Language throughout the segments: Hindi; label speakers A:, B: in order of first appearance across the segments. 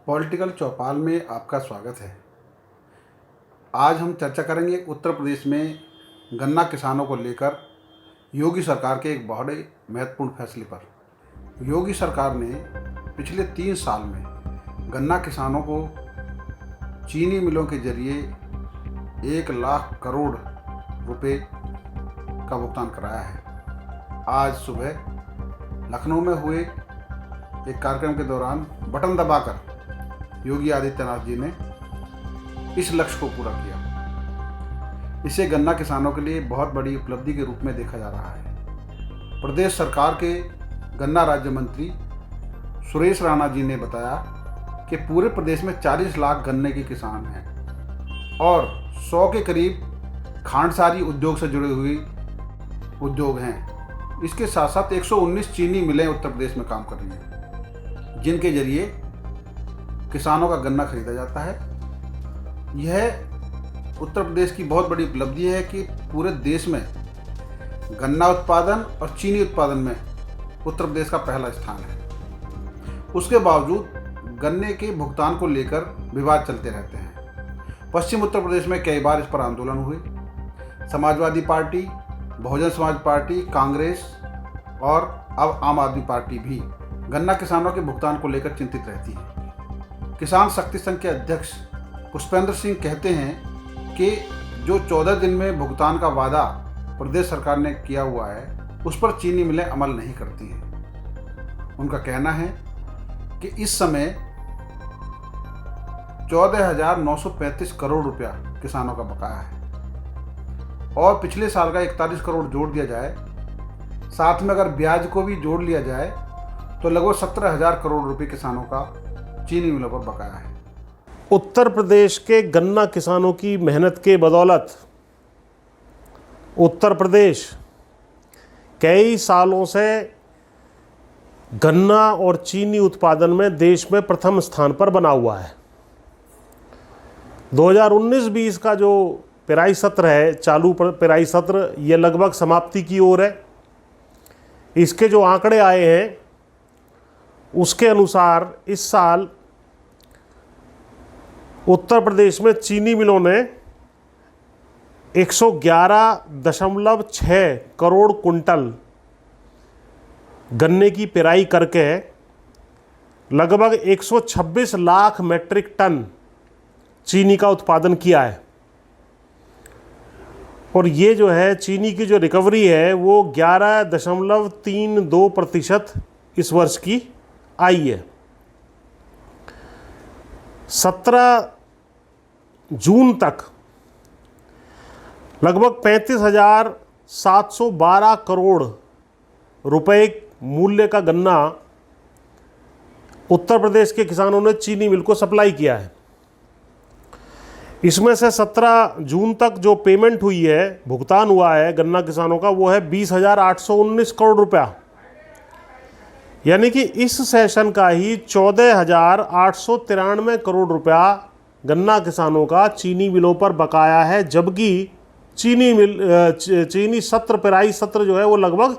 A: पॉलिटिकल चौपाल में आपका स्वागत है। आज हम चर्चा करेंगे उत्तर प्रदेश में गन्ना किसानों को लेकर योगी सरकार के एक बड़े महत्वपूर्ण फैसले पर। योगी सरकार ने पिछले 3 साल में गन्ना किसानों को चीनी मिलों के जरिए 1 लाख करोड़ रुपए का भुगतान कराया है। आज सुबह लखनऊ में हुए एक कार्यक्रम के दौरान बटन दबाकर योगी आदित्यनाथ जी ने इस लक्ष्य को पूरा किया। इसे गन्ना किसानों के लिए बहुत बड़ी उपलब्धि के रूप में देखा जा रहा है। प्रदेश सरकार के गन्ना राज्य मंत्री सुरेश राणा जी ने बताया कि पूरे प्रदेश में 40 लाख गन्ने के किसान हैं और 100 के करीब खांडसारी उद्योग से जुड़े हुए उद्योग हैं। इसके साथ साथ 119 चीनी मिलें उत्तर प्रदेश में काम कर रही हैं, जिनके जरिए किसानों का गन्ना खरीदा जाता है। यह उत्तर प्रदेश की बहुत बड़ी उपलब्धि है कि पूरे देश में गन्ना उत्पादन और चीनी उत्पादन में उत्तर प्रदेश का पहला स्थान है। उसके बावजूद गन्ने के भुगतान को लेकर विवाद चलते रहते हैं। पश्चिम उत्तर प्रदेश में कई बार इस पर आंदोलन हुए। समाजवादी पार्टी, बहुजन समाज पार्टी, कांग्रेस और अब आम आदमी पार्टी भी गन्ना किसानों के भुगतान को लेकर चिंतित रहती है। किसान शक्ति संघ के अध्यक्ष पुष्पेंद्र सिंह कहते हैं कि जो 14 दिन में भुगतान का वादा प्रदेश सरकार ने किया हुआ है, उस पर चीनी मिलें अमल नहीं करती हैं। उनका कहना है कि इस समय 14,935 करोड़ रुपया किसानों का बकाया है और पिछले साल का 41 करोड़ जोड़ दिया जाए, साथ में अगर ब्याज को भी जोड़ लिया जाए तो लगभग 17,000 करोड़ रुपए किसानों का चीनी मिलों पर बकाया है।
B: उत्तर प्रदेश के गन्ना किसानों की मेहनत के बदौलत उत्तर प्रदेश कई सालों से गन्ना और चीनी उत्पादन में देश में प्रथम स्थान पर बना हुआ है। 2019-20 का जो पेराई सत्र है, चालू पेराई सत्र, ये लगभग समाप्ति की ओर है। इसके जो आंकड़े आए हैं उसके अनुसार इस साल उत्तर प्रदेश में चीनी मिलों ने 111.6 करोड़ कुंटल गन्ने की पेराई करके लगभग 126 लाख मैट्रिक टन चीनी का उत्पादन किया है। और ये जो है चीनी की जो रिकवरी है वो 11.32% इस वर्ष की आई है। 17 जून तक लगभग 35,712 करोड़ रुपए मूल्य का गन्ना उत्तर प्रदेश के किसानों ने चीनी मिल को सप्लाई किया है। इसमें से 17 जून तक जो पेमेंट हुई है, भुगतान हुआ है गन्ना किसानों का, वो है 20,819 करोड़ रुपया। यानी कि इस सेशन का ही 14,893 करोड़ रुपया गन्ना किसानों का चीनी मिलों पर बकाया है, जबकि चीनी सत्र, पेराई सत्र जो है वो लगभग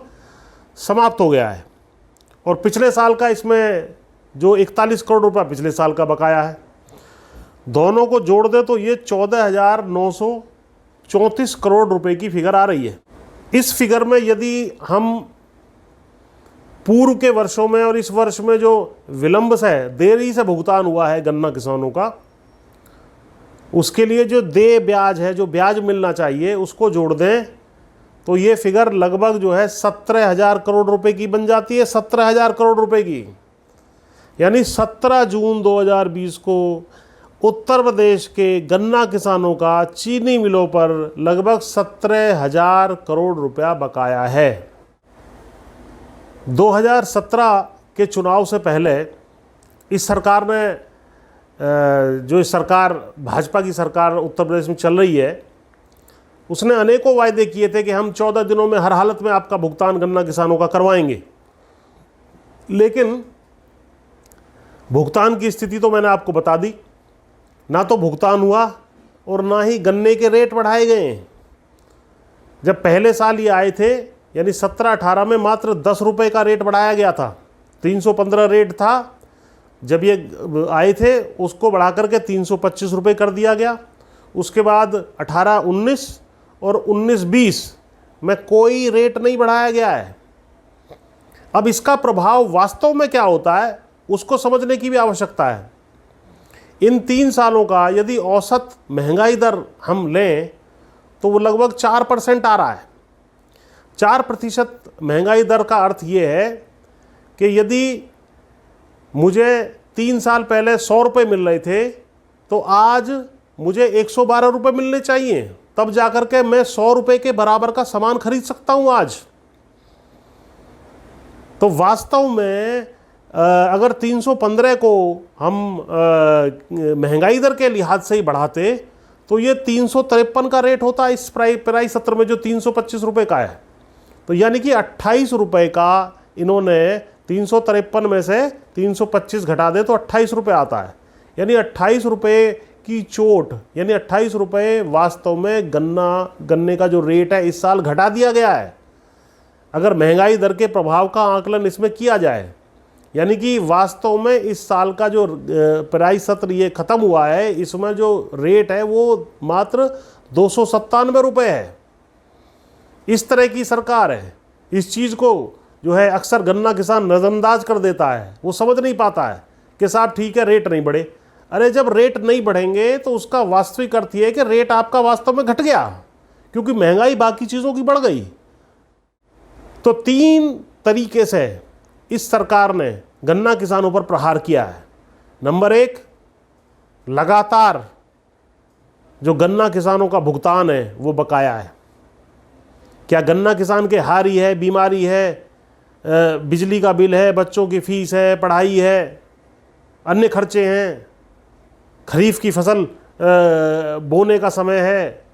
B: समाप्त हो गया है। और पिछले साल का इसमें जो 41 करोड़ रुपया पिछले साल का बकाया है, दोनों को जोड़ दे तो ये 14,934 करोड़ रुपए की फिगर आ रही है। इस फिगर में यदि हम पूर्व के वर्षों में और इस वर्ष में जो विलंब से, देरी से भुगतान हुआ है गन्ना किसानों का, उसके लिए जो देय ब्याज है, जो ब्याज मिलना चाहिए, उसको जोड़ दें तो ये फिगर लगभग जो है 17,000 करोड़ रुपए की बन जाती है। 17,000 करोड़ रुपए की। यानी 17 जून 2020 को उत्तर प्रदेश के गन्ना किसानों का चीनी मिलों पर लगभग 17,000 करोड़ रुपया बकाया है। 2017 के चुनाव से पहले इस सरकार ने, जो इस सरकार, भाजपा की सरकार उत्तर प्रदेश में चल रही है, उसने अनेकों वायदे किए थे कि हम 14 दिनों में हर हालत में आपका भुगतान गन्ना किसानों का करवाएंगे। लेकिन भुगतान की स्थिति तो मैंने आपको बता दी, ना तो भुगतान हुआ और ना ही गन्ने के रेट बढ़ाए गए हैं। जब पहले साल ये आए थे यानी 17-18 में मात्र 10 रुपये का रेट बढ़ाया गया था। 315 रेट था जब ये आए थे उसको बढ़ा करके 325 रुपये कर दिया गया। उसके बाद 18-19 और 19-20 में कोई रेट नहीं बढ़ाया गया है। अब इसका प्रभाव वास्तव में क्या होता है उसको समझने की भी आवश्यकता है। इन 3 सालों का यदि औसत महंगाई दर हम लें तो वो लगभग 4% आ रहा है। 4% महंगाई दर का अर्थ ये है कि यदि मुझे 3 साल पहले 100 रुपये मिल रहे थे तो आज मुझे 112 रुपये मिलने चाहिए, तब जाकर के मैं 100 रुपये के बराबर का सामान खरीद सकता हूं आज। तो वास्तव में अगर 315 को हम महंगाई दर के लिहाज से ही बढ़ाते तो ये 353 का रेट होता है इस प्राइस सत्र में, जो 325 रुपये का है। तो यानी कि 28 रुपये का इन्होंने 353 में से 325 घटा दे तो 28 रुपये आता है। यानी 28 रुपये की चोट, यानी 28 रुपये वास्तव में गन्ने का जो रेट है इस साल घटा दिया गया है। अगर महंगाई दर के प्रभाव का आकलन इसमें किया जाए, यानी कि वास्तव में इस साल का जो प्राइस सत्र ये ख़त्म हुआ है, इसमें जो रेट है वो मात्र 297 रुपये है। इस तरह की सरकार है। इस चीज़ को जो है अक्सर गन्ना किसान नज़रअंदाज कर देता है, वो समझ नहीं पाता है कि साहब ठीक है रेट नहीं बढ़े। अरे जब रेट नहीं बढ़ेंगे तो उसका वास्तविक अर्थ ये है कि रेट आपका वास्तव में घट गया, क्योंकि महंगाई बाकी चीज़ों की बढ़ गई। तो 3 तरीके से इस सरकार ने गन्ना किसानों पर प्रहार किया है। नंबर 1, लगातार जो गन्ना किसानों का भुगतान है वो बकाया है। क्या गन्ना किसान के हारी है, बीमारी है, बिजली का बिल है, बच्चों की फीस है, पढ़ाई है, अन्य खर्चे हैं, खरीफ की फसल बोने का समय है,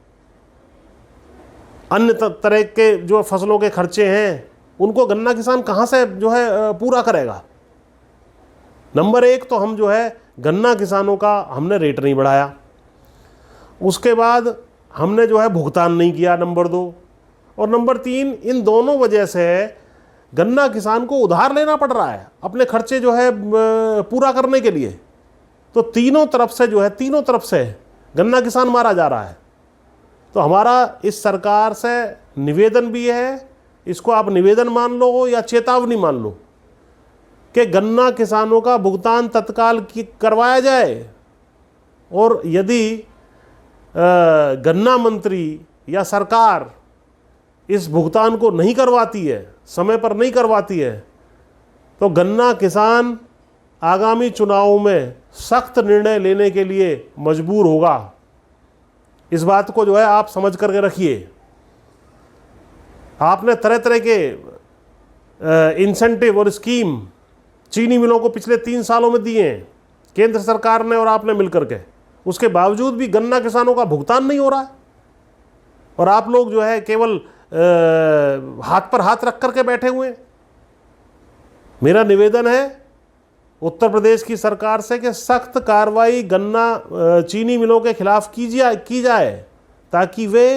B: अन्य तरह के जो फसलों के खर्चे हैं, उनको गन्ना किसान कहाँ से जो है पूरा करेगा। नंबर 1 तो हम जो है गन्ना किसानों का हमने रेट नहीं बढ़ाया। उसके बाद हमने जो है भुगतान नहीं किया, नंबर 2। और नंबर 3, इन दोनों वजह से गन्ना किसान को उधार लेना पड़ रहा है अपने खर्चे जो है पूरा करने के लिए। तो तीनों तरफ से जो है, तीनों तरफ से गन्ना किसान मारा जा रहा है। तो हमारा इस सरकार से निवेदन भी है, इसको आप निवेदन मान लो या चेतावनी मान लो, कि गन्ना किसानों का भुगतान तत्काल करवाया जाए। और यदि गन्ना मंत्री या सरकार इस भुगतान को नहीं करवाती है, समय पर नहीं करवाती है, तो गन्ना किसान आगामी चुनावों में सख्त निर्णय लेने के लिए मजबूर होगा। इस बात को जो है आप समझ करके रखिए। आपने तरह तरह के इंसेंटिव और स्कीम चीनी मिलों को पिछले 3 सालों में दिए हैं, केंद्र सरकार ने और आपने मिलकर के, उसके बावजूद भी गन्ना किसानों का भुगतान नहीं हो रहा है। और आप लोग जो है केवल हाथ पर हाथ रख करके बैठे हुए हैं। मेरा निवेदन है उत्तर प्रदेश की सरकार से कि सख्त कार्रवाई गन्ना चीनी मिलों के खिलाफ की जाए ताकि वे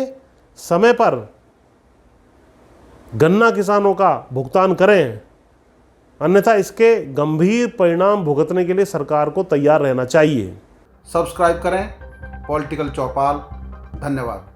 B: समय पर गन्ना किसानों का भुगतान करें। अन्यथा इसके गंभीर परिणाम भुगतने के लिए सरकार को तैयार रहना चाहिए।
A: सब्सक्राइब करें पॉलिटिकल चौपाल। धन्यवाद।